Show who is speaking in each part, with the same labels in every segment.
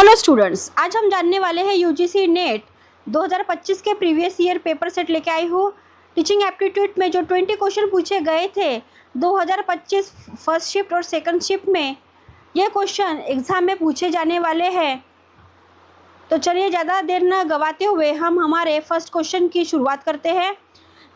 Speaker 1: Hello students, आज हम जानने वाले हैं यूजीसी नेट 2025 के प्रीवियस ईयर पेपर सेट लेके आई हूँ। टीचिंग एप्टीट्यूड में जो 20 क्वेश्चन पूछे गए थे 2025 फर्स्ट शिफ्ट और सेकंड शिफ्ट में, ये क्वेश्चन एग्जाम में पूछे जाने वाले हैं। तो चलिए ज़्यादा देर न गवाते हुए हम हमारे फर्स्ट क्वेश्चन की शुरुआत करते हैं।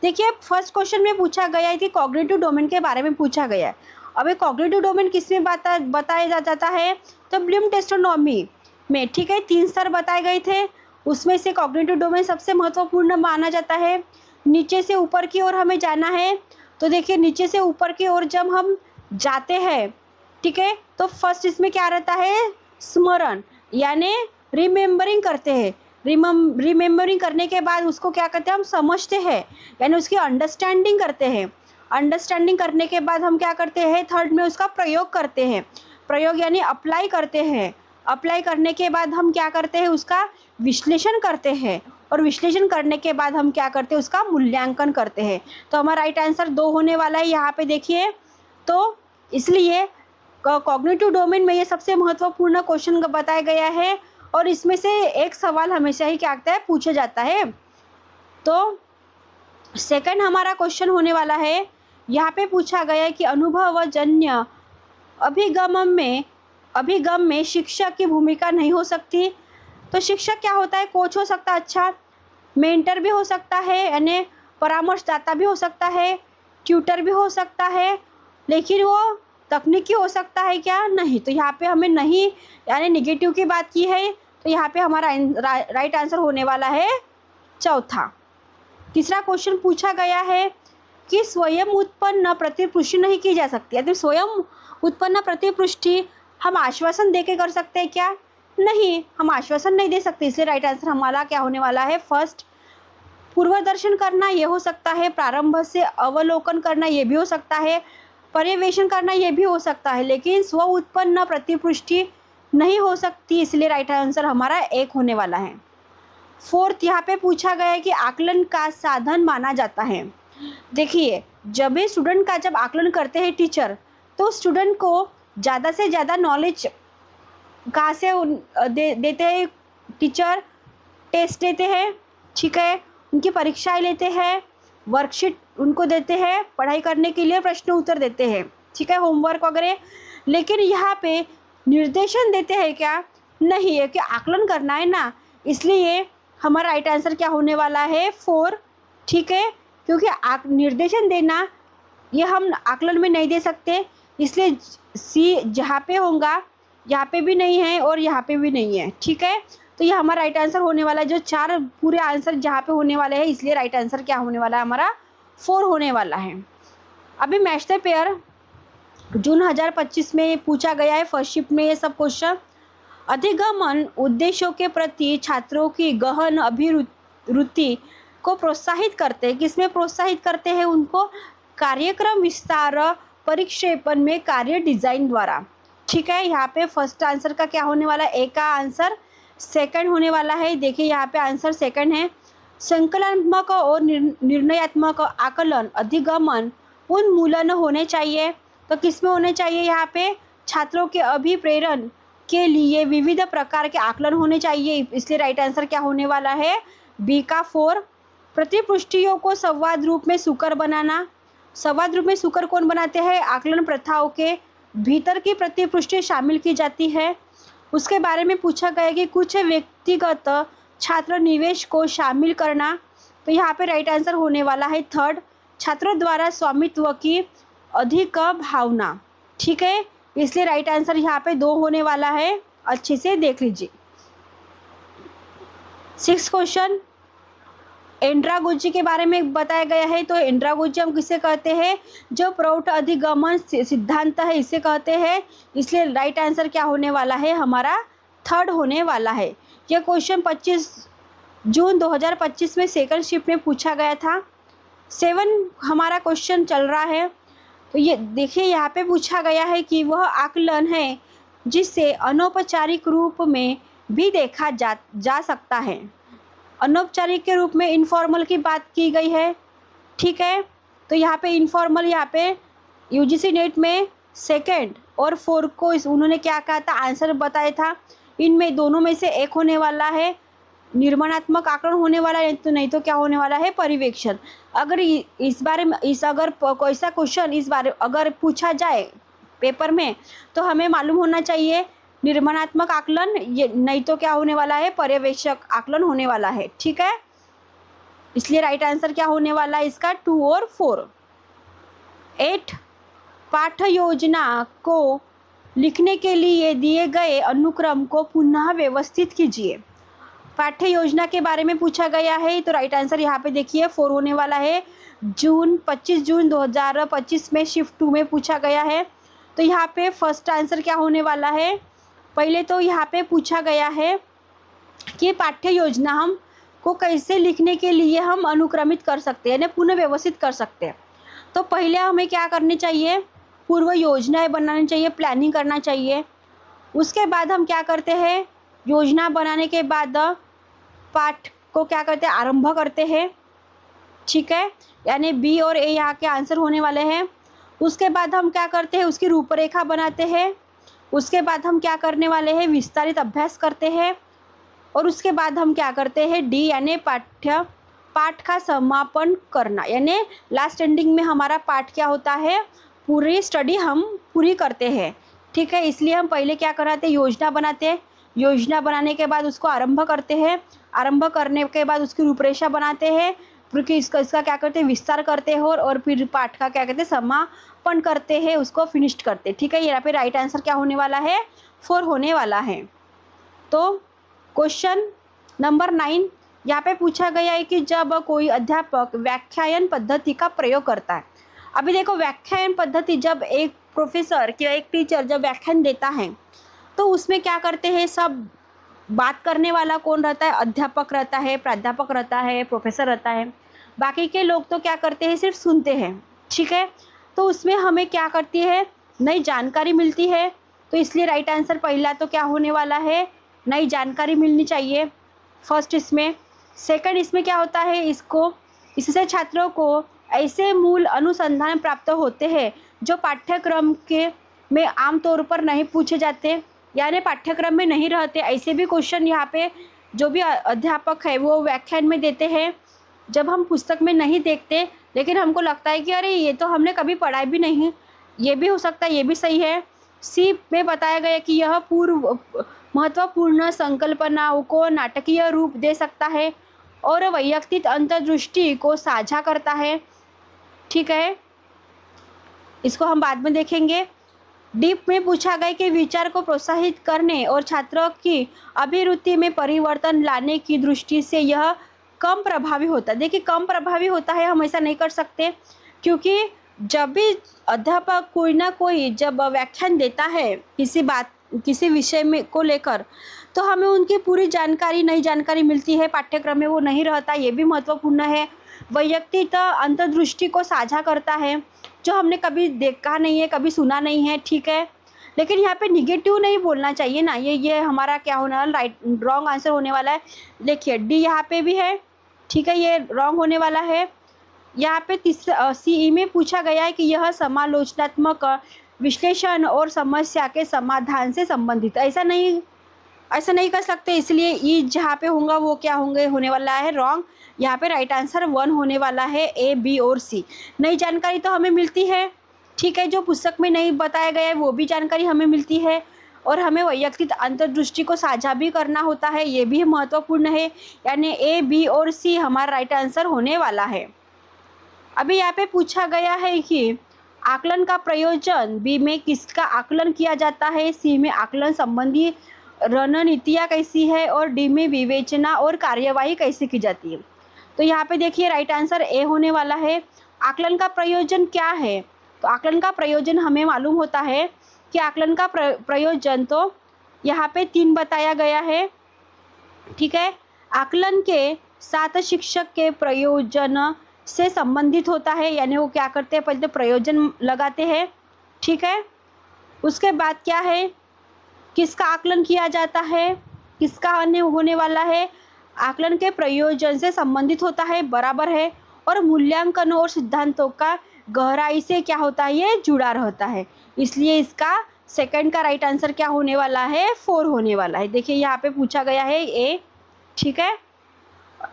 Speaker 1: देखिए, फर्स्ट क्वेश्चन में पूछा गया है कि कॉग्निटिव डोमेन के बारे में पूछा गया है। अब ये कॉग्निटिव डोमेन किसमें बताया जाता है, तो ब्लूम टेक्सोनोमी में, ठीक है, 3 स्तर बताए गए थे। उसमें से कॉग्निटिव डोमेन सबसे महत्वपूर्ण माना जाता है। नीचे से ऊपर की ओर हमें जाना है, तो देखिए नीचे से ऊपर की ओर जब हम जाते हैं, ठीक है, तो फर्स्ट इसमें क्या रहता है, स्मरण, यानी रिमेम्बरिंग करते हैं। रिमेम्बरिंग करने के बाद उसको क्या करते हैं, हम समझते हैं, यानी उसकी अंडरस्टैंडिंग करते हैं। अंडरस्टैंडिंग करने के बाद हम क्या करते हैं, थर्ड में उसका प्रयोग करते हैं। प्रयोग यानी अप्लाई करते हैं। अप्लाई करने के बाद हम क्या करते हैं, उसका विश्लेषण करते हैं, और विश्लेषण करने के बाद हम क्या करते हैं, उसका मूल्यांकन करते हैं। तो हमारा राइट आंसर 2 होने वाला है यहाँ पे देखिए। तो इसलिए कॉग्निटिव डोमेन में ये सबसे महत्वपूर्ण क्वेश्चन बताया गया है, और इसमें से एक सवाल हमेशा ही क्या आता है, पूछा जाता है। तो सेकंड हमारा क्वेश्चन होने वाला है, यहाँ पे पूछा गया है कि अनुभवजन्य अभिगम में शिक्षक की भूमिका नहीं हो सकती। तो शिक्षक क्या होता है, कोच हो सकता है, अच्छा मेंटर भी हो सकता है, यानी परामर्शदाता भी हो सकता है, ट्यूटर भी हो सकता है, लेकिन वो तकनीकी हो सकता है क्या, नहीं। तो यहाँ पे हमें नहीं, यानी निगेटिव की बात की है, तो यहाँ पे हमारा राइट आंसर होने वाला है चौथा। तीसरा क्वेश्चन पूछा गया है कि स्वयं उत्पन्न प्रतिपुष्टि नहीं की जा सकती। यदि स्वयं उत्पन्न प्रतिपुष्टि हम आश्वासन देके कर सकते हैं क्या, नहीं, हम आश्वासन नहीं दे सकते। इसलिए राइट आंसर हमारा क्या होने वाला है, फर्स्ट। पूर्वदर्शन करना ये हो सकता है, प्रारंभ से अवलोकन करना ये भी हो सकता है, पर्यवेक्षण करना ये भी हो सकता है, लेकिन स्व उत्पन्न प्रतिपुष्टि नहीं हो सकती। इसलिए राइट आंसर हमारा 1 होने वाला है। फोर्थ यहाँ पे पूछा गया है कि आकलन का साधन माना जाता है। देखिए, जब भी स्टूडेंट का जब आकलन करते हैं टीचर, तो स्टूडेंट को ज़्यादा से ज़्यादा नॉलेज कहाँ से देते हैं टीचर, टेस्ट देते हैं, ठीक है, उनकी परीक्षाएं लेते हैं, वर्कशीट उनको देते हैं पढ़ाई करने के लिए, प्रश्न उत्तर देते हैं, ठीक है, होमवर्क वगैरह। लेकिन यहाँ पे निर्देशन देते हैं क्या, नहीं है, कि आकलन करना है ना। इसलिए हमारा राइट आंसर क्या होने वाला है, 4, ठीक है, क्योंकि निर्देशन देना ये हम आकलन में नहीं दे सकते। इसलिए सी जहाँ पे होगा, यहाँ पे भी नहीं है और यहाँ पे भी नहीं है, ठीक है। तो ये हमारा राइट आंसर होने वाला है, जो 4 पूरे आंसर जहाँ पे होने वाले हैं। इसलिए राइट आंसर क्या होने वाला है, हमारा 4 होने वाला है। अभी मैच द पेयर जून 2025 में पूछा गया है, फर्स्ट शिफ्ट में ये सब क्वेश्चन। अधिगमन उद्देश्यों के प्रति छात्रों की गहन अभिरुचि को प्रोत्साहित करते हैं। किसमें प्रोत्साहित करते हैं, उनको कार्यक्रम विस्तार परिक्षेपण में कार्य डिजाइन द्वारा, ठीक है। यहाँ पे फर्स्ट आंसर का क्या होने वाला है, ए का आंसर सेकंड होने वाला है। देखिए यहाँ पे आंसर सेकंड है। संकलनात्मक और निर्णयात्मक आकलन अधिगमन उन्मूलन होने चाहिए। तो किसमें होने चाहिए, यहाँ पे छात्रों के अभिप्रेरण के लिए विविध प्रकार के आकलन होने चाहिए। इसलिए राइट आंसर क्या होने वाला है, बी का 4। प्रतिपुष्टियों को संवाद रूप में सुकर बनाना। संवाद रूप में सुकर कौन बनाते हैं, आकलन प्रथाओं के भीतर की प्रतिपुष्टि शामिल की जाती है। उसके बारे में पूछा गया कि कुछ व्यक्तिगत छात्र निवेश को शामिल करना। तो यहाँ पे राइट आंसर होने वाला है थर्ड, छात्रों द्वारा स्वामित्व की अधिक भावना, ठीक है। इसलिए राइट आंसर यहाँ पे 2 होने वाला है, अच्छे से देख लीजिए। 6 क्वेश्चन एंड्रागोजी के बारे में बताया गया है। तो एंड्रागोजी हम किसे कहते हैं, जो प्रौढ़ अधिगमन सिद्धांत है, इसे कहते हैं। इसलिए राइट आंसर क्या होने वाला है, हमारा थर्ड होने वाला है। यह क्वेश्चन 25 जून 2025 में सेकंड शिफ्ट में पूछा गया था। 7 हमारा क्वेश्चन चल रहा है। तो ये देखिए, यहाँ पे पूछा गया है कि वह आकलन है जिसे अनौपचारिक रूप में भी देखा जा सकता है। अनौपचारिक के रूप में इनफॉर्मल की बात की गई है, ठीक है। तो यहाँ पे इनफॉर्मल, यहाँ पे यूजीसी नेट में सेकंड और 4 को उन्होंने क्या कहा था, आंसर बताया था। इनमें दोनों में से एक होने वाला है, निर्माणात्मक आकलन होने वाला है, तो नहीं तो क्या होने वाला है, पर्यवेक्षण। अगर इस बारे में अगर कोई सा क्वेश्चन इस बारे अगर पूछा जाए पेपर में, तो हमें मालूम होना चाहिए निर्माणात्मक आकलन, ये नहीं तो क्या होने वाला है, पर्यवेक्षक आकलन होने वाला है। ठीक है, इसलिए राइट आंसर क्या होने वाला है इसका, 2 और 4। 8, पाठ्य योजना को लिखने के लिए दिए गए अनुक्रम को पुनः व्यवस्थित कीजिए। पाठ्य योजना के बारे में पूछा गया है, तो राइट आंसर यहाँ पे देखिए 4 होने वाला है। 25 जून 2025 में शिफ्ट 2 में पूछा गया है। तो यहाँ पे फर्स्ट आंसर क्या होने वाला है, पहले तो यहाँ पे पूछा गया है कि पाठ्य योजना हम को कैसे लिखने के लिए हम अनुक्रमित कर सकते हैं, यानी पुनः व्यवस्थित कर सकते हैं। तो पहले हमें क्या करनी चाहिए, पूर्व योजनाएं बनानी चाहिए, प्लानिंग करना चाहिए। उसके बाद हम क्या करते हैं, योजना बनाने के बाद पाठ को क्या करते हैं, आरंभ करते हैं। ठीक है, यानी बी और ए यहाँ के आंसर होने वाले हैं। उसके बाद हम क्या करते हैं, उसकी रूपरेखा बनाते हैं। उसके बाद हम क्या करने वाले हैं, विस्तारित अभ्यास करते हैं। और उसके बाद हम क्या करते हैं, डी यानी पाठ का समापन करना, यानी लास्ट एंडिंग में हमारा पाठ क्या होता है, पूरी स्टडी हम पूरी करते हैं। ठीक है, इसलिए हम पहले क्या कराते हैं, योजना बनाते हैं। योजना बनाने के बाद उसको आरंभ करते हैं। आरंभ करने के बाद उसकी रूपरेखा बनाते हैं, फिर इसका क्या करते हैं, विस्तार करते हैं और फिर पाठ का क्या कहते हैं, समापन करते हैं, उसको फिनिश्ड करते हैं। ठीक है, यहाँ पे राइट आंसर क्या होने वाला है, 4 होने वाला है। तो क्वेश्चन नंबर 9 यहाँ पे पूछा गया है कि जब कोई अध्यापक व्याख्यान पद्धति का प्रयोग करता है। अभी देखो, व्याख्यान पद्धति, जब एक प्रोफेसर या एक टीचर जब व्याख्यान देता है तो उसमें क्या करते हैं, सब बात करने वाला कौन रहता है, अध्यापक रहता है, प्राध्यापक रहता है, प्रोफेसर रहता है। बाकी के लोग तो क्या करते हैं, सिर्फ सुनते हैं। ठीक है, तो उसमें हमें क्या करती है, नई जानकारी मिलती है। तो इसलिए राइट आंसर पहला तो क्या होने वाला है, नई जानकारी मिलनी चाहिए फर्स्ट इसमें। सेकंड इसमें क्या होता है, इससे छात्रों को ऐसे मूल अनुसंधान प्राप्त होते हैं जो पाठ्यक्रम के में आमतौर पर नहीं पूछे जाते, यानी पाठ्यक्रम में नहीं रहते। ऐसे भी क्वेश्चन यहाँ पे जो भी अध्यापक है वो व्याख्यान में देते हैं, जब हम पुस्तक में नहीं देखते, लेकिन हमको लगता है कि अरे ये तो हमने कभी पढ़ा भी नहीं। ये भी हो सकता है, ये भी सही है। सी में बताया गया कि यह महत्वपूर्ण संकल्पनाओं को नाटकीय रूप दे सकता है और वैयक्तिक अंतर्दृष्टि को साझा करता है। ठीक है, इसको हम बाद में देखेंगे। डीप में पूछा गया कि विचार को प्रोत्साहित करने और छात्रों की अभिरुचि में परिवर्तन लाने की दृष्टि से यह कम प्रभावी होता है। देखिए, कम प्रभावी होता है, हम ऐसा नहीं कर सकते, क्योंकि जब भी अध्यापक कोई ना कोई जब व्याख्यान देता है किसी विषय में को लेकर, तो हमें उनकी पूरी जानकारी, नई जानकारी मिलती है, पाठ्यक्रम में वो नहीं रहता, ये भी महत्वपूर्ण है। वैयक्तिक अंतर्दृष्टि को साझा करता है, जो हमने कभी देखा नहीं है, कभी सुना नहीं है। ठीक है, लेकिन यहाँ पे निगेटिव नहीं बोलना चाहिए ना, ये हमारा क्या होने वाला, रॉन्ग आंसर होने वाला है। देखिए, डी यहाँ पे भी है। ठीक है, ये रॉन्ग होने वाला है। यहाँ पे CE में पूछा गया है कि यह समालोचनात्मक विश्लेषण और समस्या के समाधान से संबंधित। ऐसा नहीं कर सकते, इसलिए ई जहाँ पे होगा वो क्या होने वाला है, रॉन्ग। यहाँ पे राइट आंसर 1 होने वाला है, A, B और C। नई जानकारी तो हमें मिलती है। ठीक है, जो पुस्तक में नहीं बताया गया है वो भी जानकारी हमें मिलती है, और हमें वैयक्तिक अंतर्दृष्टि को साझा भी करना होता है, ये भी महत्वपूर्ण है। यानी A, B और C हमारा राइट आंसर होने वाला है। अभी यहाँ पे पूछा गया है कि आकलन का प्रयोजन, बी में किसका आकलन किया जाता है, सी में आकलन संबंधी रणनीतियाँ कैसी है, और डी में विवेचना और कार्यवाही कैसे की जाती है। तो यहाँ पे देखिए, राइट आंसर ए होने वाला है। आकलन का प्रयोजन क्या है, तो आकलन का प्रयोजन हमें मालूम होता है कि आकलन का प्रयोजन तो यहाँ पे 3 बताया गया है। ठीक है, आकलन के साथ शिक्षक के प्रयोजन से संबंधित होता है, यानी वो क्या करते हैं, पहले तो प्रयोजन लगाते हैं। ठीक है, उसके बाद क्या है, किसका आकलन किया जाता है, किसका अन्य होने वाला है, आकलन के प्रयोजन से संबंधित होता है, बराबर है। और मूल्यांकन और सिद्धांतों का गहराई से क्या होता है, ये जुड़ा रहता है, इसलिए इसका सेकंड का राइट आंसर क्या होने वाला है, 4 होने वाला है। देखिए यहाँ पे पूछा गया है ए, ठीक है।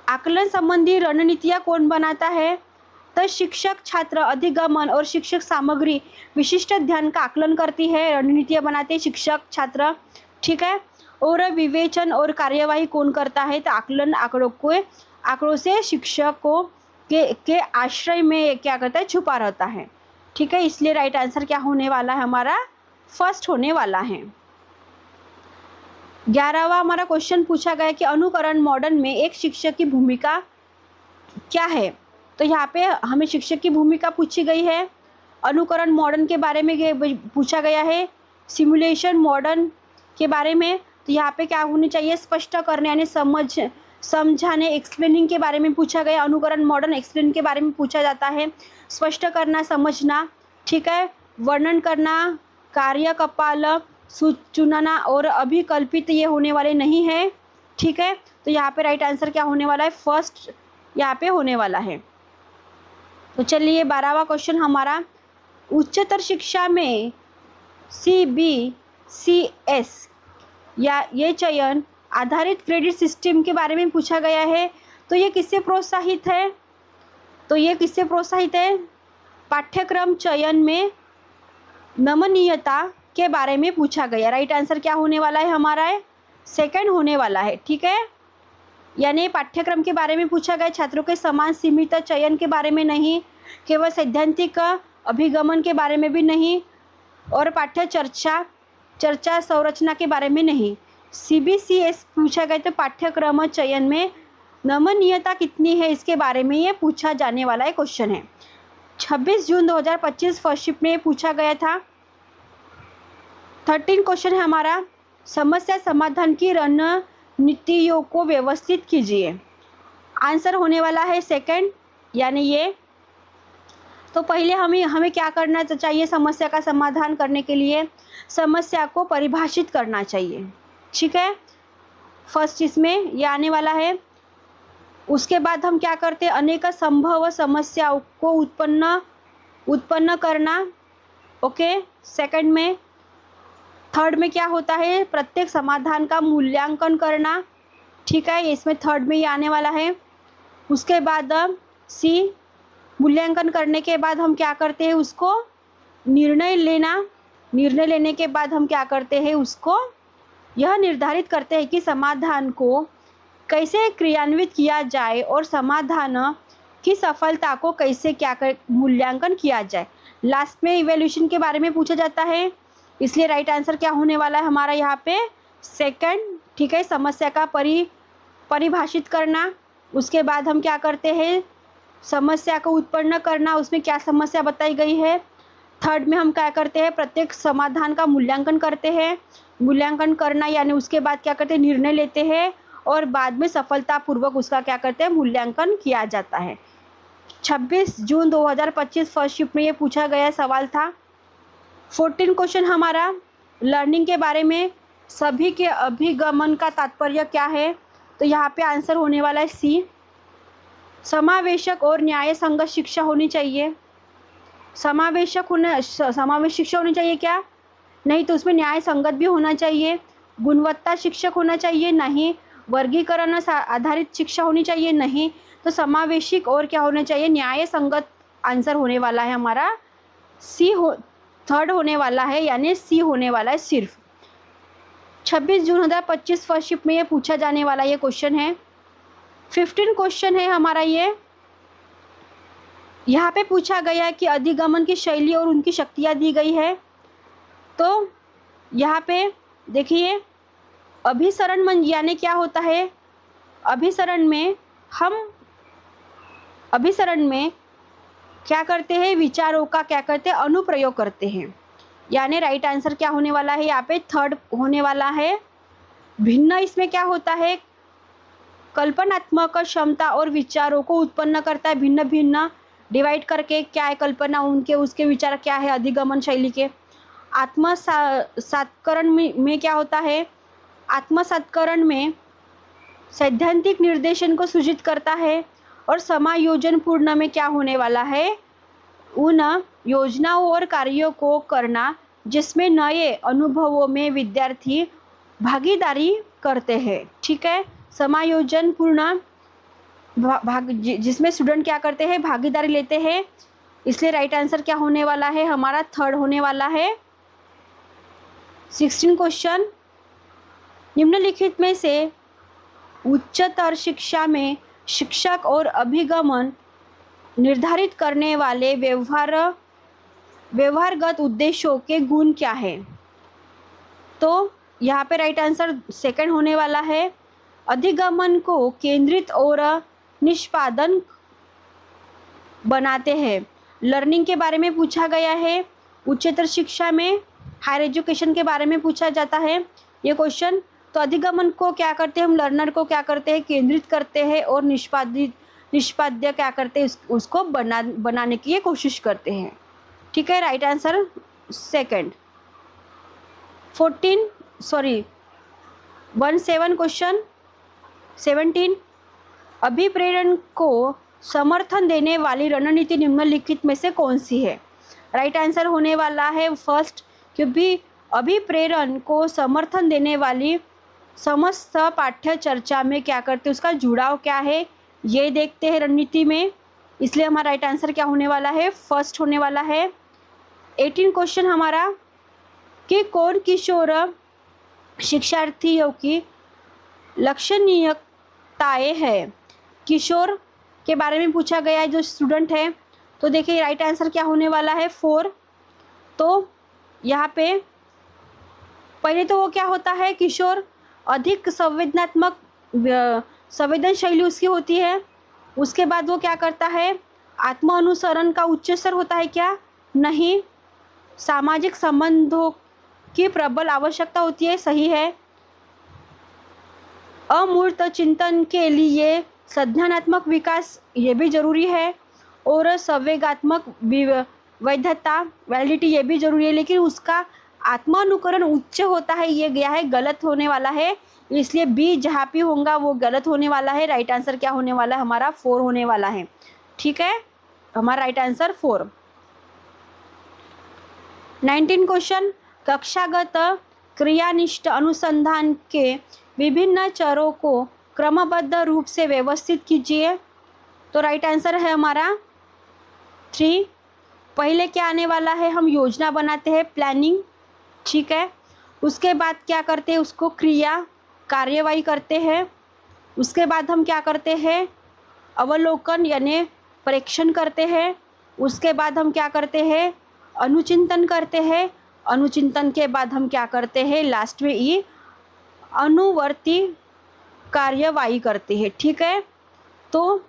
Speaker 1: आकलन संबंधी रणनीतियाँ कौन बनाता है, तो शिक्षक छात्र अधिगमन और शिक्षक सामग्री विशिष्ट ध्यान का आकलन करती है, रणनीतियाँ बनाते हैं शिक्षक छात्र, ठीक है। और विवेचन और कार्यवाही कौन करता है, तो आकलन आंकड़ों से शिक्षकों के आश्रय में क्या करता है, छुपा रहता है, ठीक है। इसलिए राइट आंसर क्या होने वाला है हमारा, फर्स्ट होने वाला है। 11वां हमारा क्वेश्चन पूछा गया कि अनुकरण मॉडल में एक शिक्षक की भूमिका क्या है। तो यहाँ पे हमें शिक्षक की भूमिका पूछी गई है, अनुकरण मॉडल के बारे में पूछा गया है, सिमुलेशन मॉडल के बारे में। तो यहाँ पे क्या होनी चाहिए, स्पष्ट करने यानी समझाने, एक्सप्लेनिंग के बारे में पूछा गया। अनुकरण मॉडल एक्सप्लेन के बारे में पूछा जाता है, स्पष्ट करना, समझना, ठीक है। वर्णन करना, कार्यकपाल चुनना और अभिकल्पित ये होने वाले नहीं है, ठीक है। तो यहाँ पे राइट आंसर क्या होने वाला है, फर्स्ट यहाँ पे होने वाला है। तो चलिए 12वां क्वेश्चन हमारा, उच्चतर शिक्षा में CBCS या ये चयन आधारित क्रेडिट सिस्टम के बारे में पूछा गया है। तो ये किससे प्रोत्साहित है, तो ये किससे प्रोत्साहित है, पाठ्यक्रम चयन में नमनीयता के बारे में पूछा गया। राइट आंसर क्या होने वाला है हमारा, है सेकंड होने वाला है, ठीक है। यानी पाठ्यक्रम के बारे में पूछा गया, छात्रों के समान सीमित चयन के बारे में नहीं, केवल सैद्धांतिक अभिगमन के बारे में भी नहीं, और पाठ्य चर्चा संरचना के बारे में नहीं। CBCS पूछा गया तो पाठ्यक्रम चयन में नमनीयता कितनी है इसके बारे में ये पूछा जाने वाला है क्वेश्चन है। 26 जून 2025 फर्स्ट शिफ्ट में पूछा गया था। 13 क्वेश्चन है हमारा, समस्या समाधान की रणनीतियों को व्यवस्थित कीजिए। आंसर होने वाला है सेकंड, यानी ये। तो पहले हमें क्या करना चाहिए, समस्या का समाधान करने के लिए समस्या को परिभाषित करना चाहिए, ठीक है। फर्स्ट इसमें ये आने वाला है। उसके बाद हम क्या करते हैं, अनेक संभव समस्याओं को उत्पन्न करना, ओके, सेकंड में। थर्ड में क्या होता है, प्रत्येक समाधान का मूल्यांकन करना, ठीक है, इसमें थर्ड में ये आने वाला है। उसके बाद सी, मूल्यांकन करने के बाद हम क्या करते हैं, उसको निर्णय लेने के बाद हम क्या करते हैं, उसको यह निर्धारित करते हैं कि समाधान को कैसे क्रियान्वित किया जाए और समाधान की सफलता को कैसे मूल्यांकन किया जाए। लास्ट में इवैल्यूएशन के बारे में पूछा जाता है, इसलिए राइट आंसर क्या होने वाला है हमारा यहाँ पे सेकंड, ठीक है। समस्या का परिभाषित करना, उसके बाद हम क्या करते हैं, समस्या को उत्पन्न करना, उसमें क्या समस्या बताई गई है। थर्ड में हम क्या करते हैं, प्रत्येक समाधान का मूल्यांकन करते हैं, मूल्यांकन करना यानी उसके बाद क्या करते हैं, निर्णय लेते हैं और बाद में सफलतापूर्वक उसका क्या करते हैं, मूल्यांकन किया जाता है। 26 जून 2025 फर्स्ट शिफ्ट में ये पूछा गया सवाल था। 14 क्वेश्चन हमारा, लर्निंग के बारे में सभी के अभिगमन का तात्पर्य क्या है। तो यहाँ पे आंसर होने वाला है सी, समावेशक और न्याय संगत शिक्षा होनी चाहिए। समावेश शिक्षा होनी चाहिए क्या, नहीं तो उसमें न्याय संगत भी होना चाहिए। गुणवत्ता शिक्षक होना चाहिए, नहीं। वर्गीकरण आधारित शिक्षा होनी चाहिए, नहीं। तो समावेशिक और क्या होना चाहिए, न्याय संगत आंसर होने वाला है हमारा सी, थर्ड होने वाला है, यानी सी होने वाला है सिर्फ। 26 जून 2025 फर्स्ट शिफ्ट में ये पूछा जाने वाला ये क्वेश्चन है। 15 क्वेश्चन है हमारा ये। यहाँ पे पूछा गया है कि अधिगमन की शैली और उनकी शक्तियाँ दी गई है। तो यहाँ पे देखिए, अभिसरण यानी क्या होता है, अभिसरण में क्या करते हैं, विचारों का क्या करते हैं, अनुप्रयोग करते हैं। यानी राइट आंसर क्या होने वाला है, यहाँ पे थर्ड होने वाला है। भिन्न इसमें क्या होता है, कल्पनात्मक क्षमता और विचारों को उत्पन्न करता है, भिन्न भिन्न डिवाइड करके क्या है कल्पना, उनके उसके विचार क्या है अधिगमन शैली के। आत्मसात्करण में क्या होता है, आत्मसात्करण में सैद्धांतिक निर्देशन को सूचित करता है। और समायोजन पूर्ण में क्या होने वाला है, उन योजनाओं और कार्यों को करना जिसमें नए अनुभवों में विद्यार्थी भागीदारी करते हैं। ठीक है, समायोजन पूर्ण भाग जिसमें स्टूडेंट क्या करते हैं, भागीदारी लेते हैं। इसलिए राइट आंसर क्या होने वाला है हमारा, थर्ड होने वाला है। 16 क्वेश्चन, निम्नलिखित में से उच्चतर शिक्षा में शिक्षक और अभिगमन निर्धारित करने वाले व्यवहारगत उद्देश्यों के गुण क्या है? तो यहाँ पे राइट आंसर सेकंड होने वाला है। अधिगमन को केंद्रित और निष्पादन बनाते हैं। लर्निंग के बारे में पूछा गया है। उच्चतर शिक्षा में हायर एजुकेशन के बारे में पूछा जाता है ये क्वेश्चन। तो अधिगमन को क्या करते हैं हम, लर्नर को क्या करते हैं, केंद्रित करते हैं और निष्पाद्य क्या करते हैं, उसको बनाने की कोशिश करते हैं। ठीक है, राइट आंसर सेकंड। 17 क्वेश्चन 17, अभिप्रेरण को समर्थन देने वाली रणनीति निम्नलिखित में से कौन सी है? राइट आंसर होने वाला है फर्स्ट, क्योंकि अभिप्रेरण को समर्थन देने वाली समस्त पाठ्य चर्चा में क्या करते हैं, उसका जुड़ाव क्या है ये देखते हैं रणनीति में। इसलिए हमारा राइट आंसर क्या होने वाला है, फर्स्ट होने वाला है। 18 क्वेश्चन हमारा कि कौन किशोर शिक्षार्थियों की लक्षणीयताएं है? किशोर के बारे में पूछा गया है, जो स्टूडेंट है। तो देखिए राइट आंसर क्या होने वाला है, 4। तो यहाँ पे पहले तो वो क्या होता है, किशोर अधिक संवेदनशैली उसकी होती है। उसके बाद वो क्या करता है, आत्म अनुसरण का उच्च स्तर होता है क्या? नहीं। सामाजिक संबंधों की प्रबल आवश्यकता होती है, सही है। अमूर्त चिंतन के लिए संज्ञानात्मक विकास ये भी जरूरी है, और संवेगात्मक वैधता वैलिडिटी ये भी जरूरी है, लेकिन उसका आत्मानुकरण उच्च होता है, ये गया है गलत होने वाला है। इसलिए बी जहाँ भी होगा वो गलत होने वाला है। राइट आंसर क्या होने वाला है हमारा, 4 होने वाला है। ठीक है, हमारा राइट आंसर 4। 19 क्वेश्चन, कक्षागत क्रियानिष्ठ अनुसंधान के विभिन्न चरों को क्रमबद्ध रूप से व्यवस्थित कीजिए। तो राइट आंसर है हमारा 3। पहले क्या आने वाला है, हम योजना बनाते हैं, प्लानिंग। ठीक है, उसके बाद क्या करते हैं, उसको कार्यवाही करते हैं। उसके बाद हम क्या करते हैं, अवलोकन यानी परीक्षण करते हैं। उसके बाद हम क्या करते हैं, अनुचिंतन करते हैं। अनुचिंतन के बाद हम क्या करते हैं, लास्ट में ये अनुवर्ती कार्यवाही करते हैं। ठीक है, तो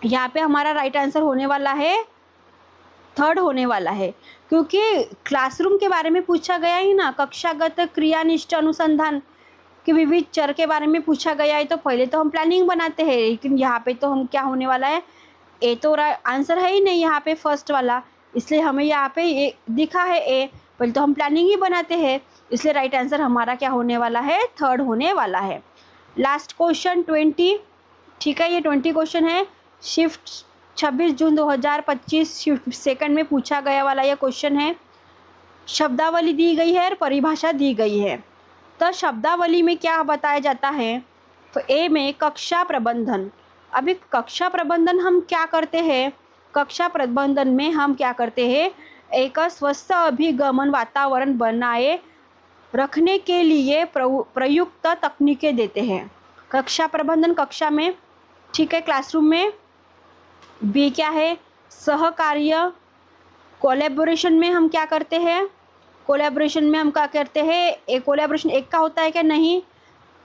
Speaker 1: यहाँ पे हमारा राइट आंसर होने वाला है, थर्ड होने वाला है, क्योंकि क्लासरूम के बारे में पूछा गया ही ना, कक्षागत क्रियानिष्ठ अनुसंधान के विविध चर के बारे में पूछा गया है। तो पहले तो हम प्लानिंग बनाते हैं, लेकिन यहाँ पे तो हम क्या होने वाला है, ए तो आंसर है ही नहीं यहाँ पे फर्स्ट वाला, इसलिए हमें यहाँ पे ए दिखा है ए। पहले तो हम प्लानिंग ही बनाते हैं, इसलिए राइट आंसर हमारा क्या होने वाला है, थर्ड होने वाला है। Last question 20। ठीक है, ये 20 क्वेश्चन है, शिफ्ट 26 जून 2025 शिफ्ट सेकंड में पूछा गया वाला यह क्वेश्चन है। शब्दावली दी गई है और परिभाषा दी गई है। तो शब्दावली में क्या बताया जाता है, तो ए में कक्षा प्रबंधन। अभी कक्षा प्रबंधन हम क्या करते हैं, कक्षा प्रबंधन में हम क्या करते हैं, एक स्वस्थ अभिगमन वातावरण बनाए रखने के लिए प्रयुक्त तकनीकें देते हैं। कक्षा प्रबंधन कक्षा में, ठीक है, क्लासरूम में। बी क्या है, सहकार्य, कोलैबोरेशन में हम क्या करते हैं, कोलैबोरेशन में हम क्या करते हैं, एक कोलैबोरेशन एक का होता है क्या, नहीं,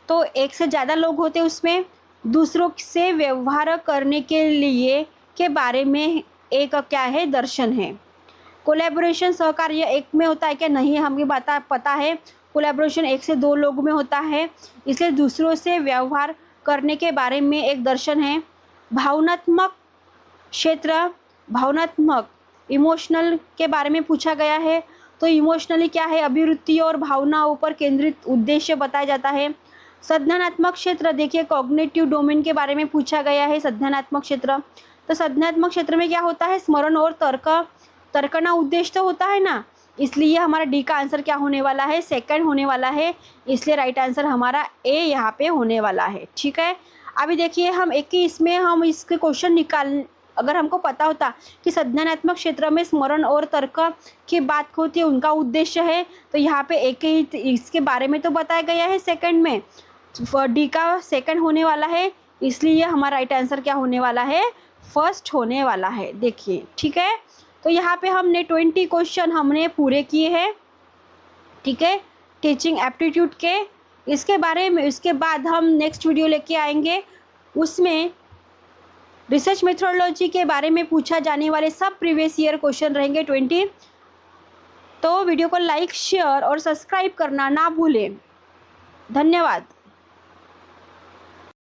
Speaker 1: तो एक से ज़्यादा लोग होते हैं उसमें। दूसरों से व्यवहार करने के लिए के बारे में एक क्या है, दर्शन है। कोलैबोरेशन सहकार्य एक में होता है क्या, नहीं, हमें पता है कोलैबोरेशन 1 से 2 लोग में होता है, इसलिए दूसरों से व्यवहार करने के बारे में एक दर्शन है। भावनात्मक क्षेत्र, भावनात्मक इमोशनल के बारे में पूछा गया है, तो इमोशनली क्या है, अभिवृत्ति और भावनाओं पर केंद्रित उद्देश्य बताया जाता है। संज्ञानात्मक क्षेत्र, देखिए कॉग्निटिव डोमेन के बारे में पूछा गया है, संज्ञानात्मक क्षेत्र। तो संज्ञानात्मक क्षेत्र में क्या होता है, स्मरण और तर्कना उद्देश्य तो होता है ना, इसलिए हमारा डी का आंसर क्या होने वाला है, सेकंड होने वाला है। इसलिए राइट आंसर हमारा ए यहाँ पे होने वाला है। ठीक है, अभी देखिए हम एक ही इसमें हम इसके क्वेश्चन निकाल, अगर हमको पता होता कि संज्ञानात्मक क्षेत्र में स्मरण और तर्क की बात होती है, उनका उद्देश्य है, तो यहाँ पे एक ही इसके बारे में तो बताया गया है सेकंड में, डी का सेकंड होने वाला है। इसलिए हमारा राइट आंसर क्या होने वाला है, फर्स्ट होने वाला है। देखिए ठीक है, तो यहाँ पे हमने 20 क्वेश्चन हमने पूरे किए हैं। ठीक है, टीचिंग एप्टीट्यूड के। इसके बारे में इसके बाद हम नेक्स्ट वीडियो लेके आएंगे, उसमें रिसर्च मेथोडोलॉजी के बारे में पूछा जाने वाले सब प्रीवियस ईयर क्वेश्चन रहेंगे 20। तो वीडियो को लाइक, शेयर और सब्सक्राइब करना ना भूलें। धन्यवाद।